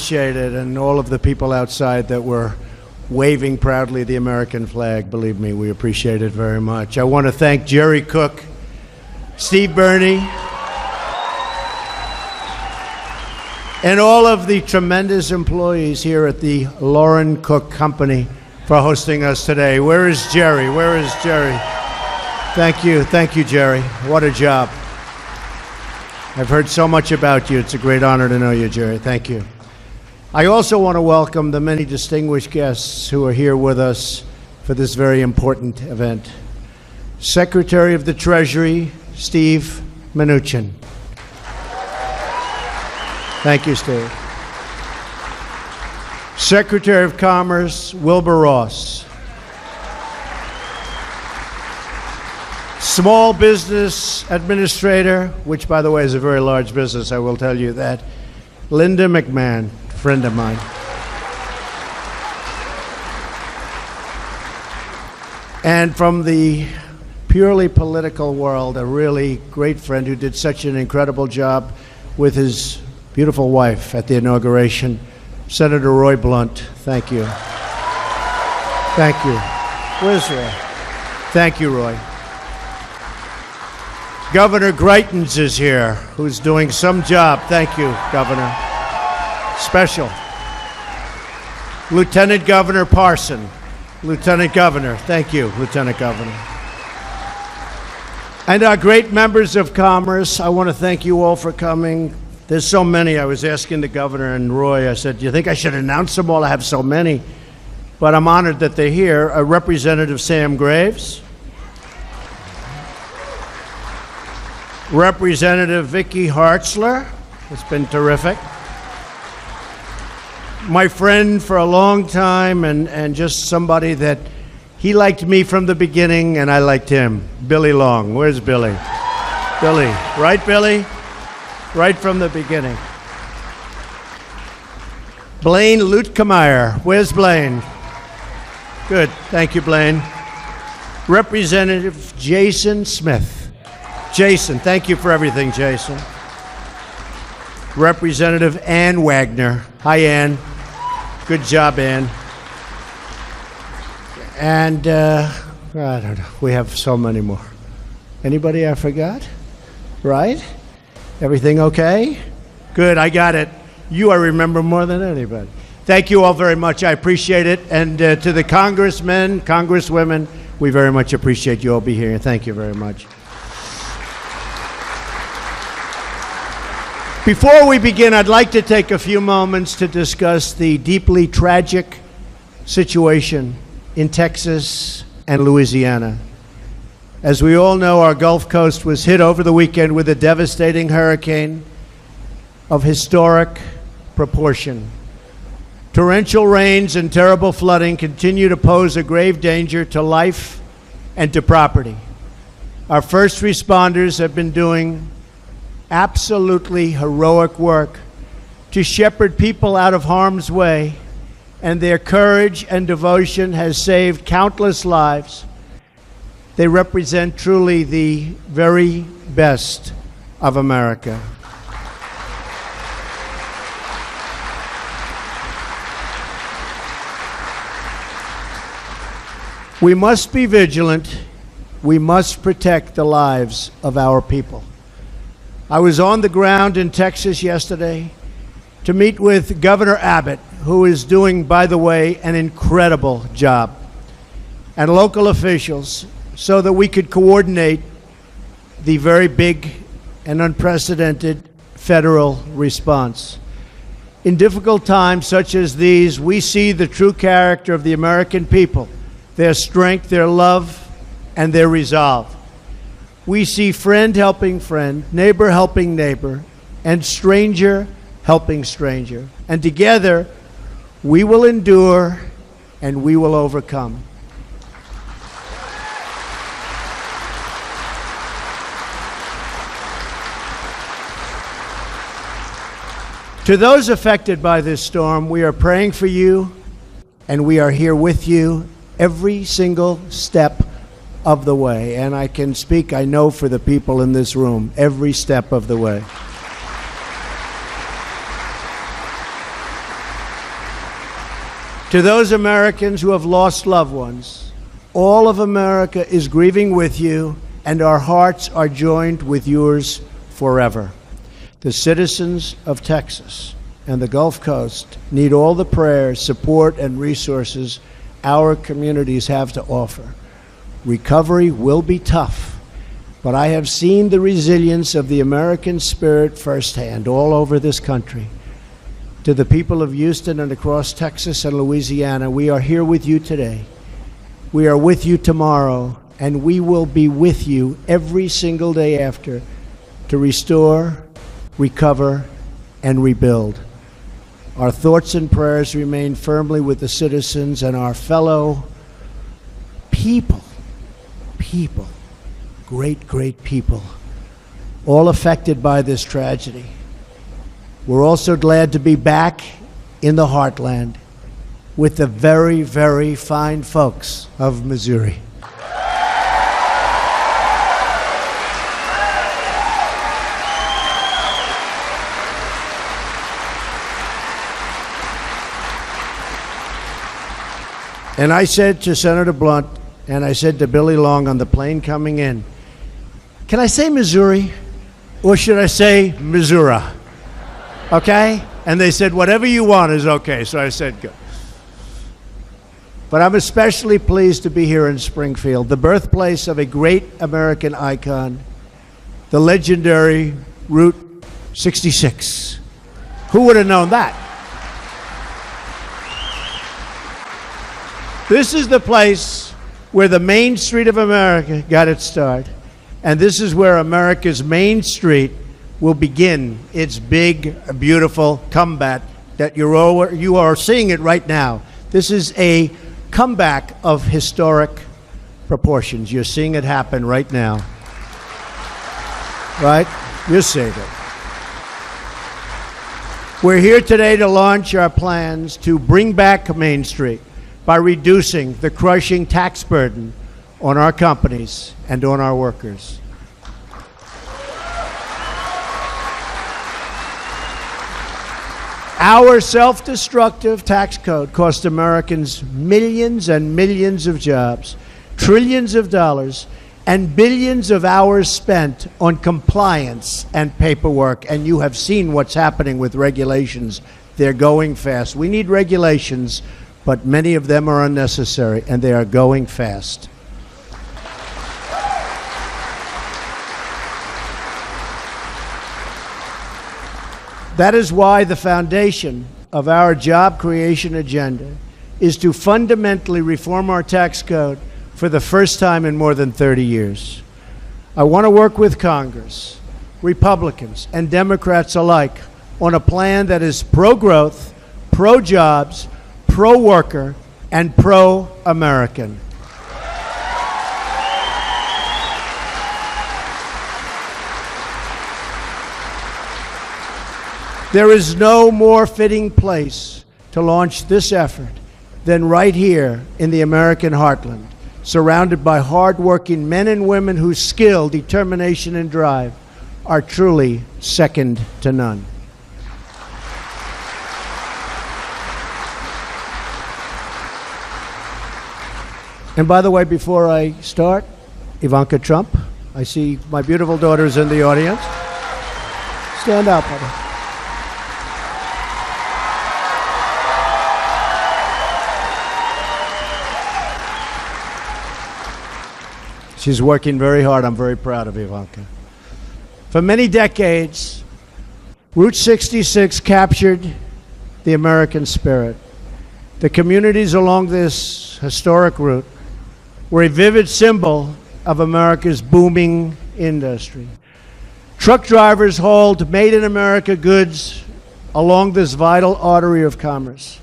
appreciate it, and all of the people outside that were waving proudly the American flag. Believe me, we appreciate it very much. I want to thank Jerry Cook, Steve Burney, and all of the tremendous employees here at the Lauren Cook Company for hosting us today. Where is Jerry? Where is Jerry? Thank you, Jerry. What a job. I've heard so much about you. It's a great honor to know you, Jerry. Thank you. I also want to welcome the many distinguished guests who are here with us for this very important event. Secretary of the Treasury, Steve Mnuchin. Thank you, Steve. Secretary of Commerce, Wilbur Ross. Small Business Administrator, which, by the way, is a very large business, I will tell you that, Linda McMahon, friend of mine. And from the purely political world, a really great friend who did such an incredible job with his beautiful wife at the inauguration, Senator Roy Blunt. Thank you. Thank you. Where's Roy? Thank you, Roy. Governor Greitens is here, who's doing some job. Thank you, Governor. Special. Lieutenant Governor Parson. Lieutenant Governor. Thank you, Lieutenant Governor. And our great members of Commerce, I want to thank you all for coming. There's so many. I was asking the governor and Roy, I said, do you think I should announce them all? I have so many. But I'm honored that they're here. Representative Sam Graves. Representative Vicky Hartzler. It's been terrific. My friend for a long time and just somebody that he liked me from the beginning and I liked him, Billy Long. Where's Billy? Billy. Right, Billy? Right from the beginning. Blaine Luetkemeyer. Where's Blaine? Good. Thank you, Blaine. Representative Jason Smith. Jason, thank you for everything, Jason. Representative Ann Wagner. Hi, Ann. Good job, Ann. And I don't know. We have so many more. Anybody I forgot? Right? Everything okay? Good, I got it. You I remember more than anybody. Thank you all very much. I appreciate it. And to the congressmen, congresswomen, we very much appreciate you all being here. Thank you very much. Before we begin, I'd like to take a few moments to discuss the deeply tragic situation in Texas and Louisiana. As we all know, our Gulf Coast was hit over the weekend with a devastating hurricane of historic proportion. Torrential rains and terrible flooding continue to pose a grave danger to life and to property. Our first responders have been doing absolutely heroic work to shepherd people out of harm's way, and their courage and devotion has saved countless lives. They represent truly the very best of America. We must be vigilant. We must protect the lives of our people. I was on the ground in Texas yesterday to meet with Governor Abbott, who is doing, by the way, an incredible job, and local officials, so that we could coordinate the very big and unprecedented federal response. In difficult times such as these, we see the true character of the American people, their strength, their love, and their resolve. We see friend helping friend, neighbor helping neighbor, and stranger helping stranger. And together, we will endure and we will overcome. To those affected by this storm, we are praying for you, and we are here with you every single step of the way. And I can speak, I know, for the people in this room, every step of the way. To those Americans who have lost loved ones, all of America is grieving with you, and our hearts are joined with yours forever. The citizens of Texas and the Gulf Coast need all the prayers, support, and resources our communities have to offer. Recovery will be tough, but I have seen the resilience of the American spirit firsthand all over this country. To the people of Houston and across Texas and Louisiana, we are here with you today. We are with you tomorrow, and we will be with you every single day after to restore, recover, and rebuild. Our thoughts and prayers remain firmly with the citizens and our fellow people, great, great people, all affected by this tragedy. We're also glad to be back in the heartland with the very, very fine folks of Missouri. And I said to Senator Blunt, and I said to Billy Long on the plane coming in, can I say Missouri, or should I say Missouri? Okay? And they said, whatever you want is okay. So I said, good. But I'm especially pleased to be here in Springfield, the birthplace of a great American icon, the legendary Route 66. Who would have known that? This is the place where the Main Street of America got its start. And this is where America's Main Street will begin its big, beautiful comeback that you are seeing it right now. This is a comeback of historic proportions. You're seeing it happen right now. Right? You're seeing it. We're here today to launch our plans to bring back Main Street by reducing the crushing tax burden on our companies and on our workers. Our self-destructive tax code cost Americans millions and millions of jobs, trillions of dollars, and billions of hours spent on compliance and paperwork. And you have seen what's happening with regulations. They're going fast. We need regulations, but many of them are unnecessary, and they are going fast. That is why the foundation of our job creation agenda is to fundamentally reform our tax code for the first time in more than 30 years. I want to work with Congress, Republicans, and Democrats alike on a plan that is pro-growth, pro-jobs, pro-worker, and pro-American. There is no more fitting place to launch this effort than right here in the American heartland, surrounded by hardworking men and women whose skill, determination, and drive are truly second to none. And by the way, before I start, Ivanka Trump, I see my beautiful daughters in the audience. Stand up, mother. She's working very hard. I'm very proud of Ivanka. For many decades, Route 66 captured the American spirit. The communities along this historic route were a vivid symbol of America's booming industry. Truck drivers hauled made-in-America goods along this vital artery of commerce.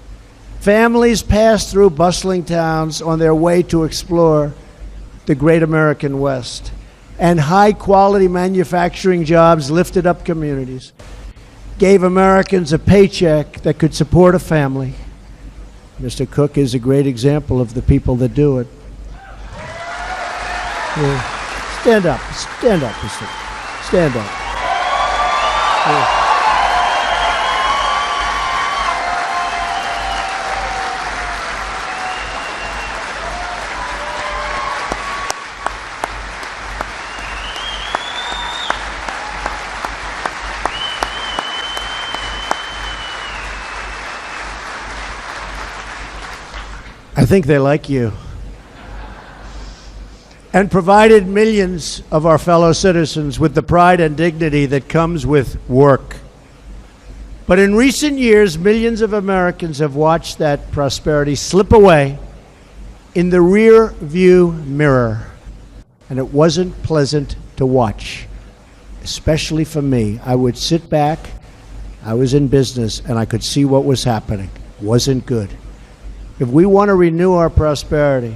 Families passed through bustling towns on their way to explore the great American West. And high-quality manufacturing jobs lifted up communities, gave Americans a paycheck that could support a family. Mr. Cook is a great example of the people that do it. Yeah. Stand up, Mr. Stand up. Yeah. I think they like you. And provided millions of our fellow citizens with the pride and dignity that comes with work. But in recent years, millions of Americans have watched that prosperity slip away in the rear view mirror. And it wasn't pleasant to watch, especially for me. I would sit back, I was in business, and I could see what was happening. It wasn't good. If we want to renew our prosperity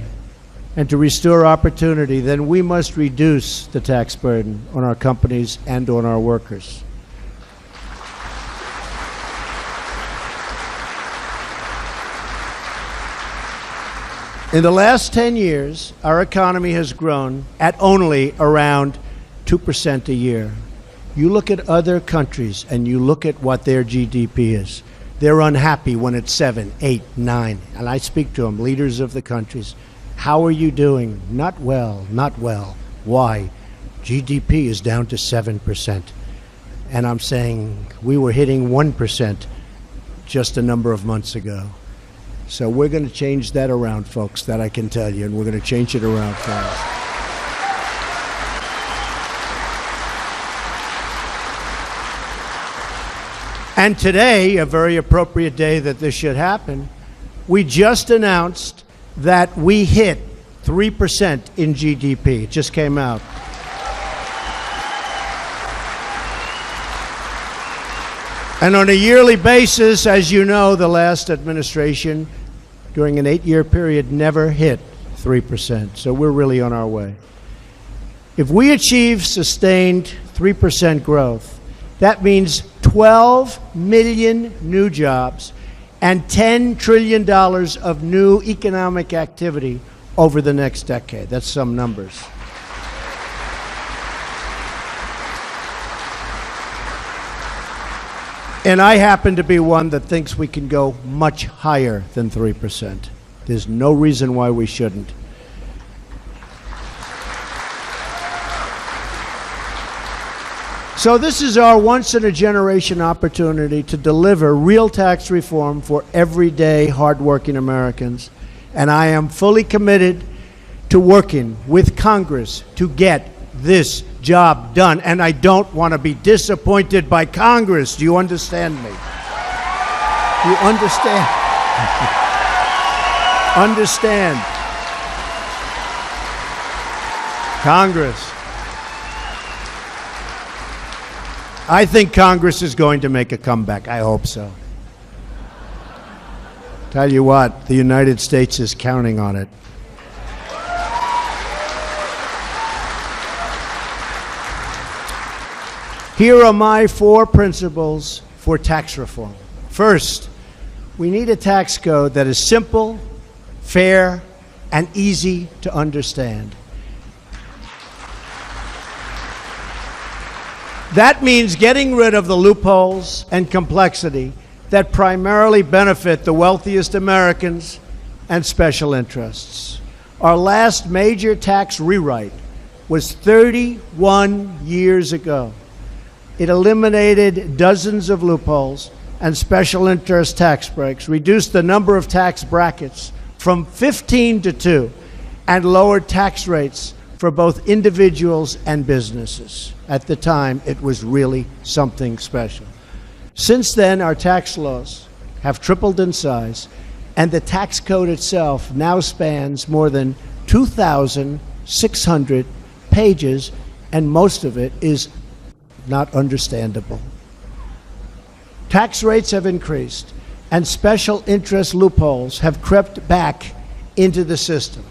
and to restore opportunity, then we must reduce the tax burden on our companies and on our workers. In the last 10 years, our economy has grown at only around 2% a year. You look at other countries and you look at what their GDP is. They're unhappy when it's 7, 8, 9. And I speak to them, leaders of the countries. How are you doing? Not well, not well. Why? GDP is down to 7%. And I'm saying we were hitting 1% just a number of months ago. So we're going to change that around, folks, that I can tell you, and we're going to change it around fast. And today, a very appropriate day that this should happen, we just announced that we hit 3% in GDP. It just came out. And on a yearly basis, as you know, the last administration, during an 8-year period, never hit 3%. So we're really on our way. If we achieve sustained 3% growth, that means 12 million new jobs and $10 trillion of new economic activity over the next decade. That's some numbers. And I happen to be one that thinks we can go much higher than 3%. There's no reason why we shouldn't. So this is our once-in-a-generation opportunity to deliver real tax reform for everyday, hardworking Americans. And I am fully committed to working with Congress to get this job done. And I don't want to be disappointed by Congress. Do you understand me? Do you understand? Understand. Congress. I think Congress is going to make a comeback. I hope so. Tell you what, the United States is counting on it. Here are my 4 principles for tax reform. First, we need a tax code that is simple, fair, and easy to understand. That means getting rid of the loopholes and complexity that primarily benefit the wealthiest Americans and special interests. Our last major tax rewrite was 31 years ago. It eliminated dozens of loopholes and special interest tax breaks, reduced the number of tax brackets from 15 to 2, and lowered tax rates for both individuals and businesses. At the time, it was really something special. Since then, our tax laws have tripled in size, and the tax code itself now spans more than 2,600 pages, and most of it is not understandable. Tax rates have increased, and special interest loopholes have crept back into the system.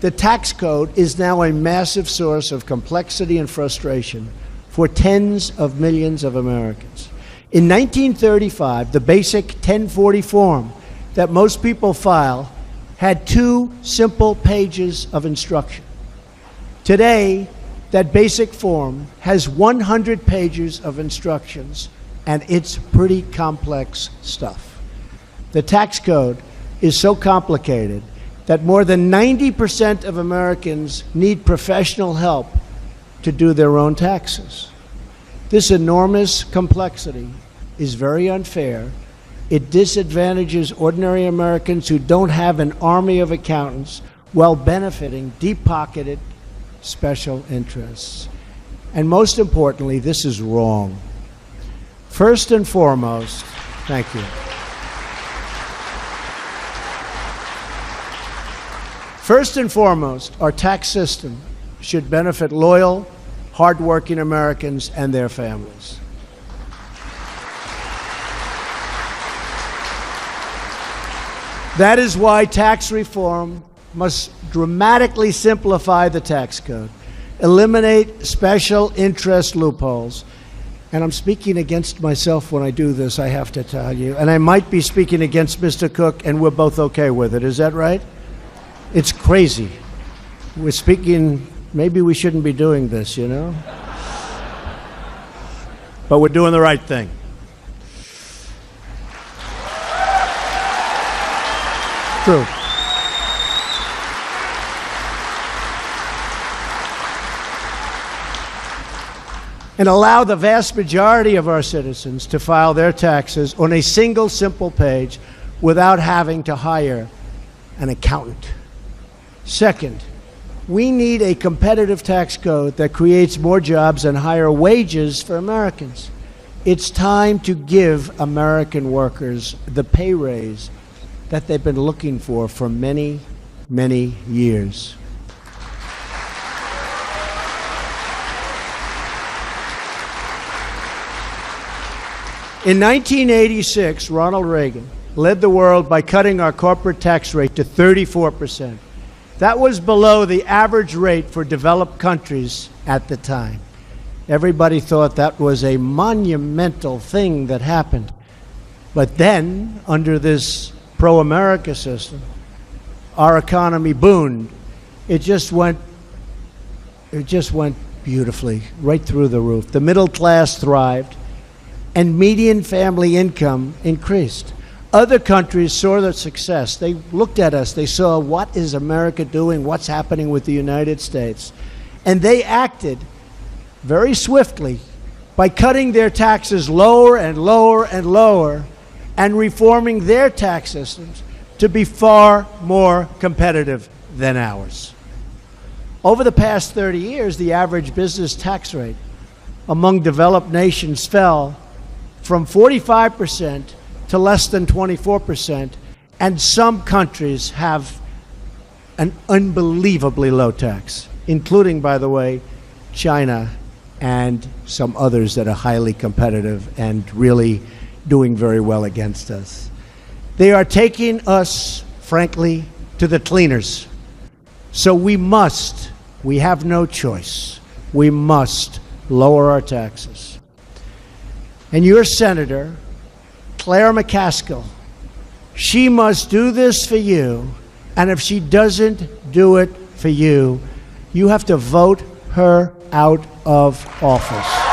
The tax code is now a massive source of complexity and frustration for tens of millions of Americans. In 1935, the basic 1040 form that most people file had 2 simple pages of instruction. Today, that basic form has 100 pages of instructions, and it's pretty complex stuff. The tax code is so complicated that more than 90% of Americans need professional help to do their own taxes. This enormous complexity is very unfair It disadvantages ordinary Americans who don't have an army of accountants while benefiting deep-pocketed special interests. And most importantly, this is wrong. First and foremost, thank you. First and foremost, our tax system should benefit loyal, hardworking Americans and their families. That is why tax reform must dramatically simplify the tax code, eliminate special interest loopholes. And I'm speaking against myself when I do this, I have to tell you. And I might be speaking against Mr. Cook, and we're both okay with it. Is that right? It's crazy. We're speaking, maybe we shouldn't be doing this, you know? But we're doing the right thing. True. And allow the vast majority of our citizens to file their taxes on a single simple page without having to hire an accountant. Second, we need a competitive tax code that creates more jobs and higher wages for Americans. It's time to give American workers the pay raise that they've been looking for many, many years. In 1986, Ronald Reagan led the world by cutting our corporate tax rate to 34%. That was below the average rate for developed countries at the time. Everybody thought that was a monumental thing that happened. But then, under this pro-America system, our economy boomed. It just went beautifully, right through the roof. The middle class thrived, and median family income increased. Other countries saw the success. They looked at us. They saw, what is America doing? What's happening with the United States? And they acted very swiftly by cutting their taxes lower and lower and lower and reforming their tax systems to be far more competitive than ours. Over the past 30 years, the average business tax rate among developed nations fell from 45% to less than 24%, and some countries have an unbelievably low tax, including, by the way, China and some others that are highly competitive and really doing very well against us. They are taking us, frankly, to the cleaners. So we have no choice. We must lower our taxes. And your senator, Claire McCaskill, she must do this for you, and if she doesn't do it for you, you have to vote her out of office.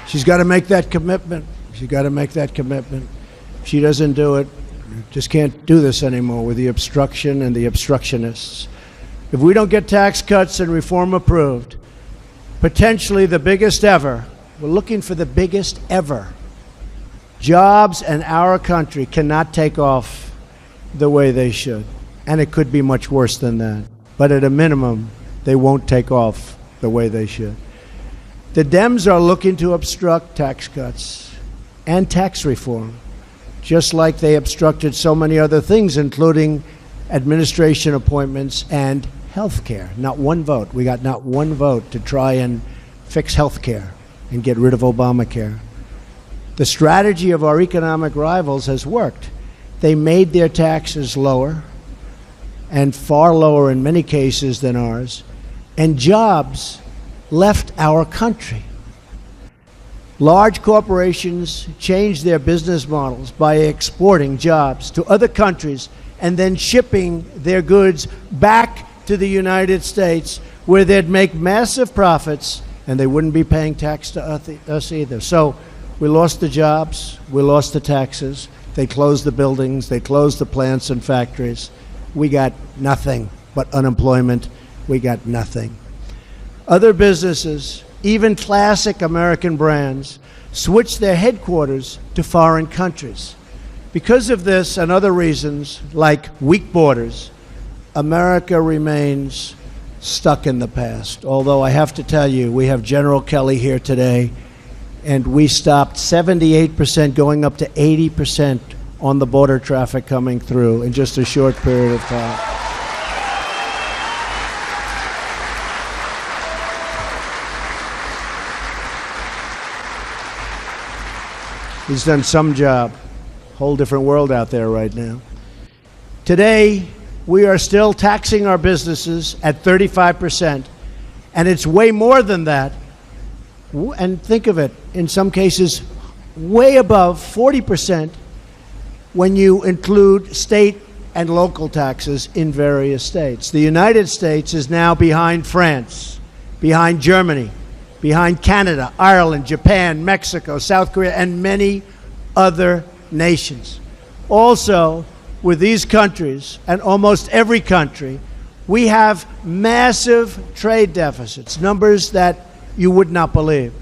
She's got to make that commitment. She's got to make that commitment. If she doesn't do it, just can't do this anymore with the obstruction and the obstructionists. If we don't get tax cuts and reform approved, potentially the biggest ever, we're looking for the biggest ever, jobs and our country cannot take off the way they should. And it could be much worse than that. But at a minimum, they won't take off the way they should. The Dems are looking to obstruct tax cuts and tax reform, just like they obstructed so many other things, including administration appointments and health care. Not one vote. We got not one vote to try and fix health care and get rid of Obamacare. The strategy of our economic rivals has worked. They made their taxes lower, and far lower in many cases than ours, and jobs left our country. Large corporations changed their business models by exporting jobs to other countries and then shipping their goods back to the United States, where they'd make massive profits and they wouldn't be paying tax to us either. So we lost the jobs, we lost the taxes, they closed the buildings, they closed the plants and factories. We got nothing but unemployment. We got nothing. Other businesses, even classic American brands, switched their headquarters to foreign countries. Because of this and other reasons, like weak borders, America remains stuck in the past. Although I have to tell you, we have General Kelly here today, and we stopped 78% going up to 80% on the border traffic coming through in just a short period of time. He's done some job. Whole different world out there right now. Today, we are still taxing our businesses at 35%, and it's way more than that. And think of it, in some cases, way above 40% when you include state and local taxes in various states. The United States is now behind France, behind Germany, behind Canada, Ireland, Japan, Mexico, South Korea, and many other nations. Also, with these countries, and almost every country, we have massive trade deficits, numbers that you would not believe.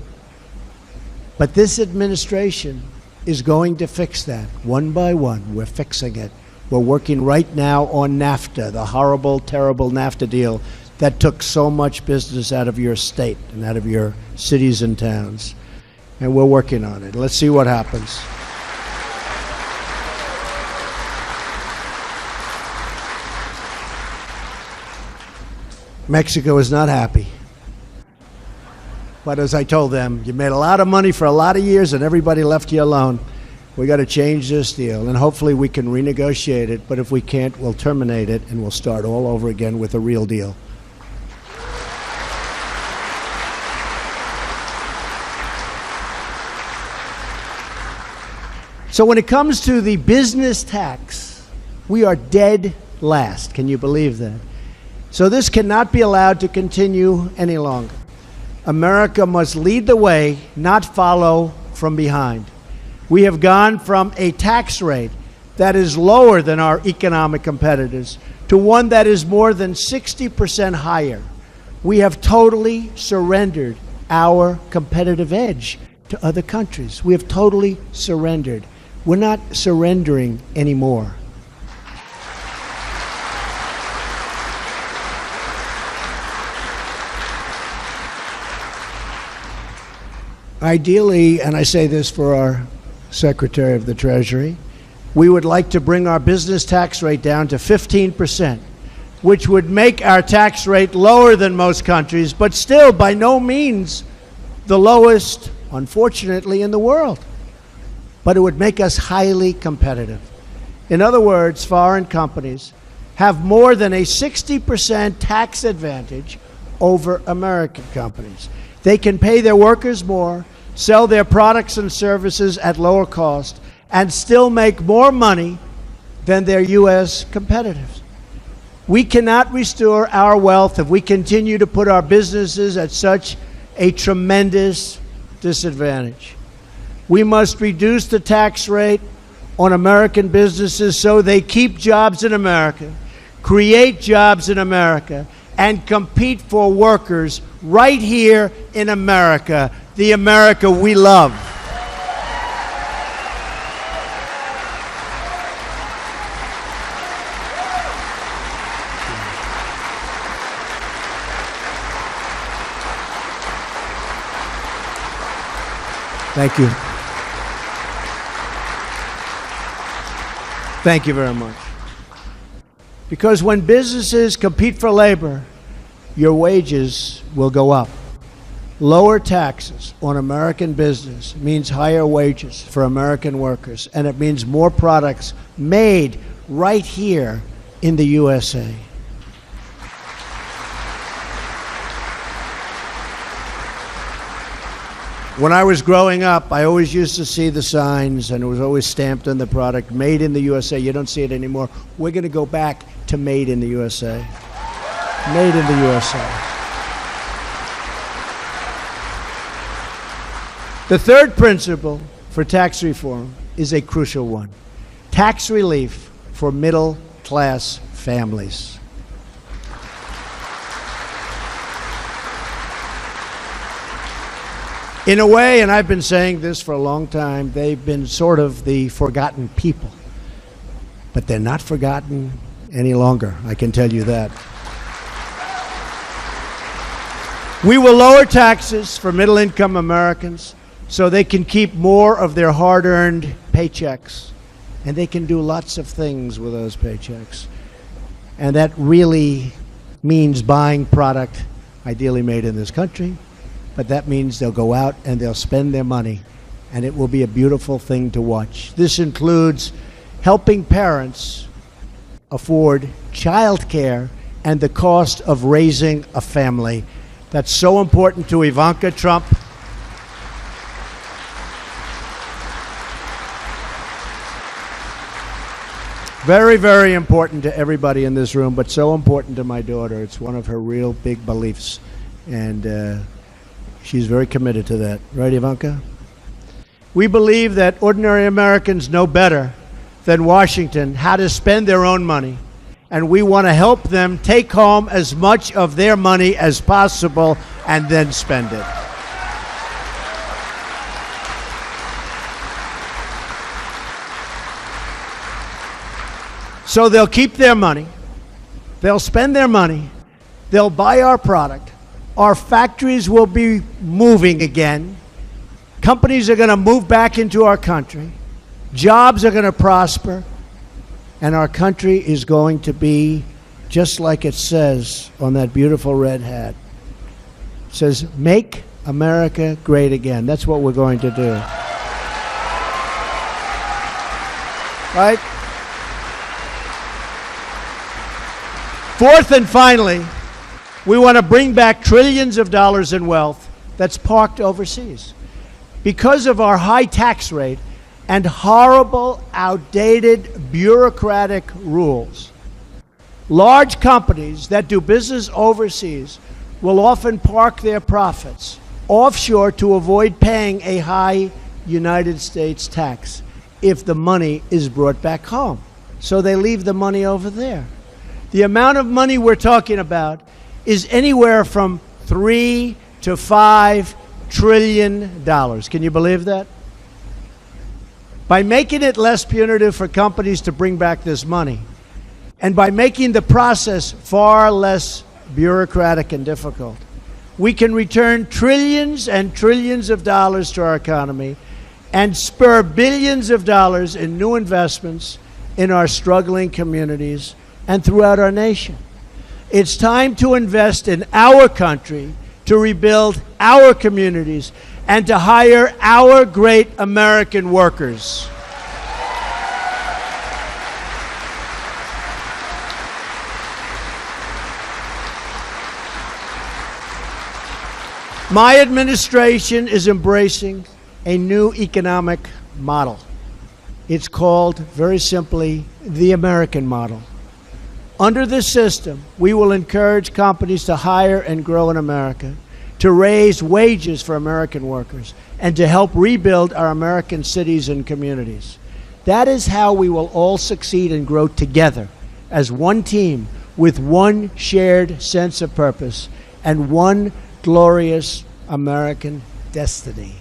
But this administration is going to fix that one by one. We're fixing it. We're working right now on NAFTA, the horrible, terrible NAFTA deal that took so much business out of your state and out of your cities and towns. And we're working on it. Let's see what happens. Mexico is not happy. But as I told them, you made a lot of money for a lot of years and everybody left you alone. We got to change this deal, and hopefully we can renegotiate it, but if we can't, we'll terminate it and we'll start all over again with a real deal. So when it comes to the business tax, we are dead last. Can you believe that? So this cannot be allowed to continue any longer. America must lead the way, not follow from behind. We have gone from a tax rate that is lower than our economic competitors to one that is more than 60% higher. We have totally surrendered our competitive edge to other countries. We have totally surrendered. We're not surrendering anymore. Ideally, and I say this for our Secretary of the Treasury, we would like to bring our business tax rate down to 15%, which would make our tax rate lower than most countries, but still by no means the lowest, unfortunately, in the world. But it would make us highly competitive. In other words, foreign companies have more than a 60% tax advantage over American companies. They can pay their workers more, sell their products and services at lower cost, and still make more money than their U.S. competitors. We cannot restore our wealth if we continue to put our businesses at such a tremendous disadvantage. We must reduce the tax rate on American businesses so they keep jobs in America, create jobs in America, and compete for workers right here in America, the America we love. Thank you. Thank you very much. Because when businesses compete for labor, your wages will go up. Lower taxes on American business means higher wages for American workers, and it means more products made right here in the USA. When I was growing up, I always used to see the signs, and it was always stamped on the product, made in the USA. You don't see it anymore. We're going to go back to made in the USA. Made in the USA. The third principle for tax reform is a crucial one: tax relief for middle-class families. In a way, and I've been saying this for a long time, they've been sort of the forgotten people. But they're not forgotten any longer, I can tell you that. We will lower taxes for middle-income Americans so they can keep more of their hard-earned paychecks, and they can do lots of things with those paychecks. And that really means buying product ideally made in this country, but that means they'll go out and they'll spend their money, and it will be a beautiful thing to watch. This includes helping parents afford child care and the cost of raising a family. That's so important to Ivanka Trump. Very, very important to everybody in this room, but so important to my daughter. It's one of her real big beliefs, and she's very committed to that. Right, Ivanka? We believe that ordinary Americans know better than Washington how to spend their own money, and we want to help them take home as much of their money as possible and then spend it. So they'll keep their money, they'll spend their money, they'll buy our product, our factories will be moving again, companies are going to move back into our country, jobs are going to prosper, and our country is going to be just like it says on that beautiful red hat. It says, "Make America Great Again." That's what we're going to do. Right? Fourth and finally, we want to bring back trillions of dollars in wealth that's parked overseas. Because of our high tax rate and horrible, outdated bureaucratic rules, large companies that do business overseas will often park their profits offshore to avoid paying a high United States tax if the money is brought back home. So they leave the money over there. The amount of money we're talking about is anywhere from $3 to $5 trillion. Can you believe that? By making it less punitive for companies to bring back this money, and by making the process far less bureaucratic and difficult, we can return trillions and trillions of dollars to our economy and spur billions of dollars in new investments in our struggling communities and throughout our nation. It's time to invest in our country, to rebuild our communities, and to hire our great American workers. My administration is embracing a new economic model. It's called, very simply, the American model. Under this system, we will encourage companies to hire and grow in America, to raise wages for American workers, and to help rebuild our American cities and communities. That is how we will all succeed and grow together as one team with one shared sense of purpose and one glorious American destiny.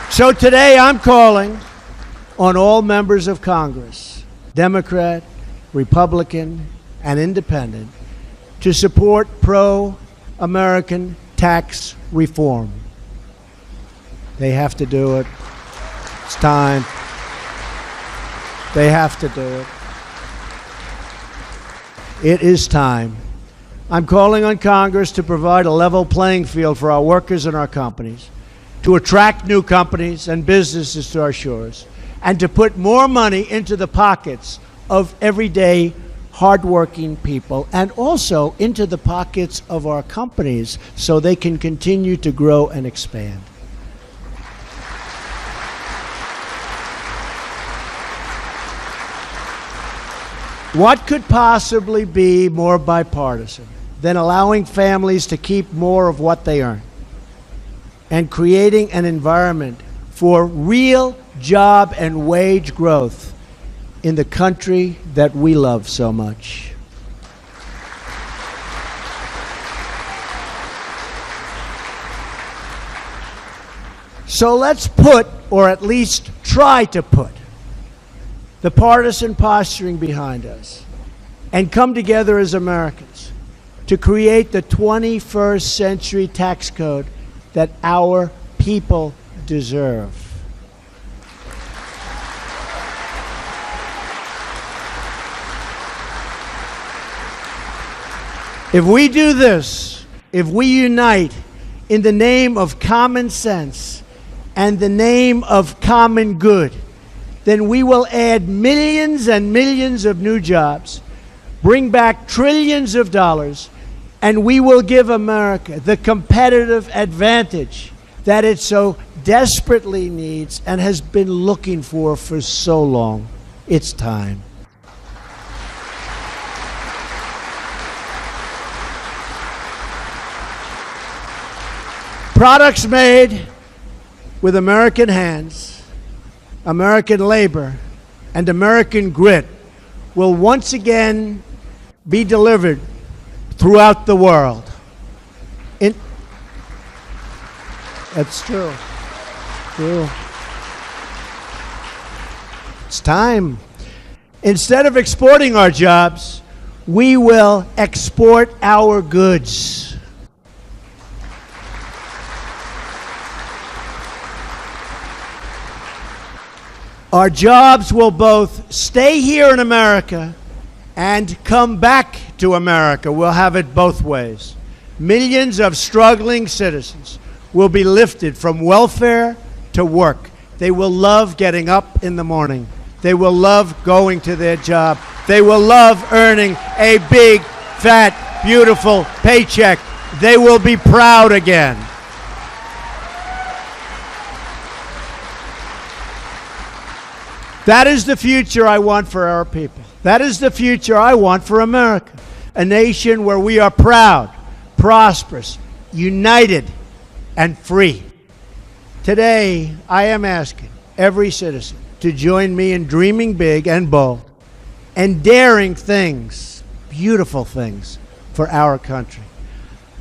So today I'm calling on all members of Congress, Democrat, Republican, and Independent, to support pro-American tax reform. They have to do it. It's time. They have to do it. It is time. I'm calling on Congress to provide a level playing field for our workers and our companies, to attract new companies and businesses to our shores, and to put more money into the pockets of everyday, hardworking people, and also into the pockets of our companies so they can continue to grow and expand. What could possibly be more bipartisan than allowing families to keep more of what they earn and creating an environment for real job and wage growth in the country that we love so much. So let's put, or at least try to put, the partisan posturing behind us and come together as Americans to create the 21st century tax code that our people deserve. If we do this, if we unite in the name of common sense and the name of common good, then we will add millions and millions of new jobs, bring back trillions of dollars, and we will give America the competitive advantage that it so desperately needs and has been looking for so long. It's time. Products made with American hands, American labor, and American grit will once again be delivered throughout the world. That's true. True. It's time. Instead of exporting our jobs, we will export our goods. Our jobs will both stay here in America and come back to America. We'll have it both ways. Millions of struggling citizens will be lifted from welfare to work. They will love getting up in the morning. They will love going to their job. They will love earning a big, fat, beautiful paycheck. They will be proud again. That is the future I want for our people. That is the future I want for America. A nation where we are proud, prosperous, united, and free. Today, I am asking every citizen to join me in dreaming big and bold and daring things, beautiful things, for our country.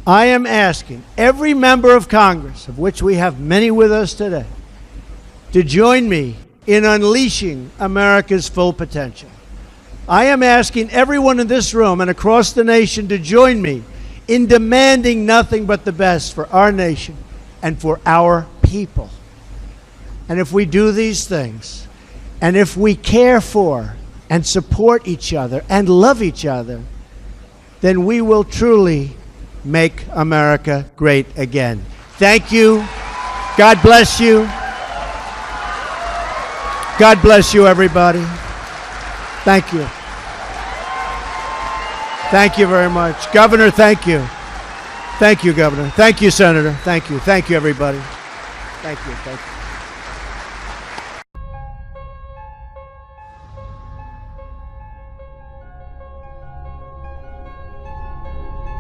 I am asking every member of Congress, of which we have many with us today, to join me in unleashing America's full potential. I am asking everyone in this room and across the nation to join me in demanding nothing but the best for our nation and for our people. And if we do these things, and if we care for and support each other and love each other, then we will truly make America great again. Thank you. God bless you. God bless you, everybody. Thank you. Thank you very much. Governor, thank you. Thank you, Governor. Thank you, Senator. Thank you. Thank you, everybody. Thank you. Thank you.